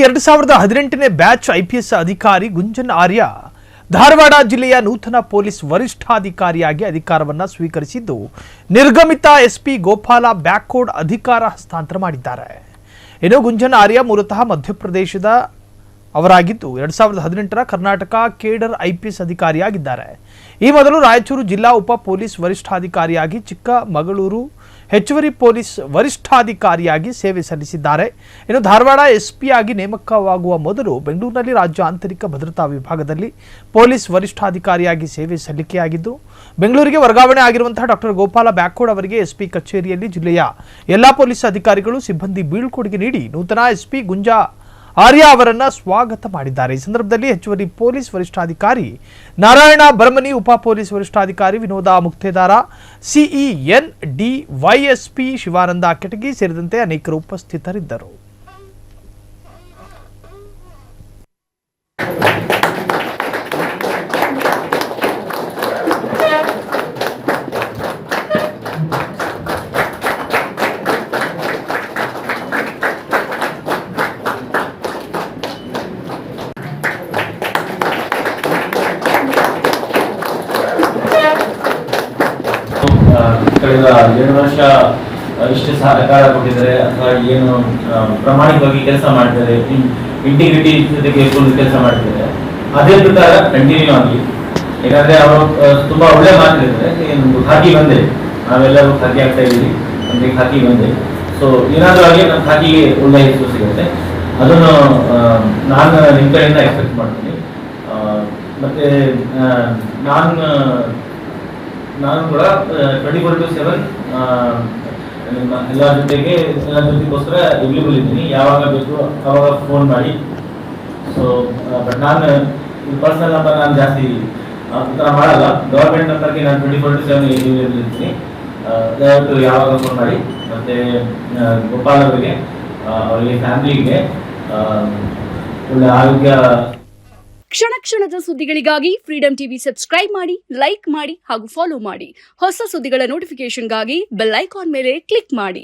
2018ನೇ batch IPS ಅಧಿಕಾರಿ ಗುಂಜನ್ ಆರ್ಯ ಧಾರವಾಡ ಜಿಲ್ಲೆಯ ನೂತನ ಪೊಲೀಸ್ ವರಿಷ್ಠಾಧಿಕಾರಿಯಾಗಿ ಅಧಿಕಾರವನ್ನು ಸ್ವೀಕರಿಸಿದ್ದು ನಿರ್ಗಮಿತ ಎಸ್ಪಿ ಗೋಪಾಲ ಬ್ಯಾಕ್ಕೋಡ್ ಅಧಿಕಾರ ಹಸ್ತಾಂತರ ಮಾಡಿದ್ದಾರೆ. ಇನ್ನು ಗುಂಜನ್ ಆರ್ಯ ಮೂಲತಃ ಮಧ್ಯಪ್ರದೇಶದ ಅವರಾಗಿದ್ದು 2018ರ ಕರ್ನಾಟಕ ಕೇಡರ್ ಐಪಿಎಸ್ ಅಧಿಕಾರಿಯಾಗಿದ್ದಾರೆ. ಈ ಮೊದಲು ರಾಯಚೂರು ಜಿಲ್ಲಾ ಉಪ ಪೊಲೀಸ್ ವರಿಷ್ಠಾಧಿಕಾರಿಯಾಗಿ, ಚಿಕ್ಕಮಗಳೂರು ಹೆಚ್ಚುವರಿ ಪೊಲೀಸ್ ವರಿಷ್ಠಾಧಿಕಾರಿಯಾಗಿ ಸೇವೆ ಸಲ್ಲಿಸಿದ್ದಾರೆ. ಇನ್ನು ಧಾರವಾಡ ಎಸ್ಪಿ ಆಗಿ ನೇಮಕವಾಗುವ ಮೊದಲು ಬೆಂಗಳೂರಿನಲ್ಲಿ ರಾಜ್ಯ ಆಂತರಿಕ ಭದ್ರತಾ ವಿಭಾಗದಲ್ಲಿ ಪೊಲೀಸ್ ವರಿಷ್ಠಾಧಿಕಾರಿಯಾಗಿ ಸೇವೆ ಸಲ್ಲಿಕೆಯಾಗಿದ್ದು, ಬೆಂಗಳೂರಿಗೆ ವರ್ಗಾವಣೆ ಆಗಿರುವಂತಹ ಡಾಕ್ಟರ್ ಗೋಪಾಲ ಬ್ಯಾಕ್ಕೋಡ್ ಅವರಿಗೆ ಎಸ್ಪಿ ಕಚೇರಿಯಲ್ಲಿ ಜಿಲ್ಲೆಯ ಎಲ್ಲಾ ಪೊಲೀಸ್ ಅಧಿಕಾರಿಗಳು ಸಿಬ್ಬಂದಿ ಬೀಳ್ಕೊಡುಗೆ ನೀಡಿ ನೂತನ ಎಸ್ಪಿ ಗುಂಜಾ ಆರ್ಯ ಅವರನ್ನ ಸ್ವಾಗತ ಮಾಡಿದ್ದಾರೆ. ಈ ಸಂದರ್ಭದಲ್ಲಿ ಹೆಚ್ಚುವರಿ ಪೊಲೀಸ್ ವರಿಷ್ಠಾಧಿಕಾರಿ ನಾರಾಯಣ ಬರಮನಿ, ಉಪ ಪೊಲೀಸ್ ವರಿಷ್ಠಾಧಿಕಾರಿ ವಿನೋದ ಮುಕ್ತೇದಾರ, ಸಿಇಎನ್ ಡಿವೈಎಸ್ಪಿ ಶಿವಾನಂದ ಕೆಟಗಿ ಸೇರಿದಂತೆ ಅನೇಕರು ಉಪಸ್ಥಿತರಿದ್ದರು. ಕಳೆದ 2 ವರ್ಷ ಇಷ್ಟು ಸಹಕಾರ ಕೊಟ್ಟಿದ್ದಾರೆ ಅಥವಾ ಏನು ಪ್ರಾಮಾಣಿಕವಾಗಿ ಕೆಲಸ ಮಾಡ್ತಾರೆ, ಇಂಟಿಗ್ರಿಟಿ ಜೊತೆಗೆ ಕೆಲಸ ಮಾಡ್ತಿದ್ದಾರೆ, ಅದೇ ಪ್ರಕಾರ ಕಂಟಿನ್ಯೂ ಆಗಲಿ. ಯಾಕಂದ್ರೆ ಅವರು ತುಂಬಾ ಒಳ್ಳೆ ಮಾತಾಡಿದ್ದಾರೆ. ಖಾಕಿ ಬಂದೆ, ನಾವೆಲ್ಲರೂ ಖಾಕಿ ಆಗ್ತಾ ಇದ್ದೀವಿ, ನಮಗೆ ಖಾಕಿ ಬಂದೆ. ಸೊ ಏನಾದರೂ ಆಗಲಿ ನಮ್ಮ ಖಾಕಿಗೆ ಒಳ್ಳೆ ಹೆಸರು ಸಿಗುತ್ತೆ. ಅದನ್ನು ನಾನು ನಿಮ್ಮ ಕಡೆಯಿಂದ ಎಕ್ಸ್ಪೆಕ್ಟ್ ಮಾಡ್ತೀನಿ. ಮತ್ತೆ ನಾನು ಕೂಡ 24/7 ಎಲ್ಲರ ಜೊತೆಗೋಸ್ಕರ ಅವೈಲೇಬಲ್ ಇದ್ದೀನಿ. ಯಾವಾಗ ಬೇಕು ಅವಾಗ ಫೋನ್ ಮಾಡಿ. ಸೊ ಬಟ್ ನಾನು ಪರ್ಸನಲ್ ನಂಬರ್ ನಾನು ಜಾಸ್ತಿ ಉತ್ತರ ಮಾಡಲ್ಲ. ಗವರ್ಮೆಂಟ್ ನಂಬರ್ಗೆ ನಾನು 24/7 ಅವೈಲೇಬಲ್ ಇರ್ತೀನಿ. ದಯವಿಟ್ಟು ಯಾವಾಗ ಫೋನ್ ಮಾಡಿ. ಮತ್ತೆ ಗೋಪಾಲ್ ಅವರಿಗೆ, ಅವರಿಗೆ ಫ್ಯಾಮಿಲಿಗೆ ಒಳ್ಳೆ ಆರೋಗ್ಯ. ಕ್ಷಣ ಕ್ಷಣದ ಸುದ್ದಿಗಳಿಗಾಗಿ ಫ್ರೀಡಂ ಟಿವಿ ಸಬ್ಸ್ಕ್ರೈಬ್ ಮಾಡಿ, ಲೈಕ್ ಮಾಡಿ ಹಾಗೂ ಫಾಲೋ ಮಾಡಿ. ಹೊಸ ಸುದ್ದಿಗಳ ನೋಟಿಫಿಕೇಶನ್ಗಾಗಿ ಬೆಲ್ ಐಕಾನ್ ಮೇಲೆ ಕ್ಲಿಕ್ ಮಾಡಿ.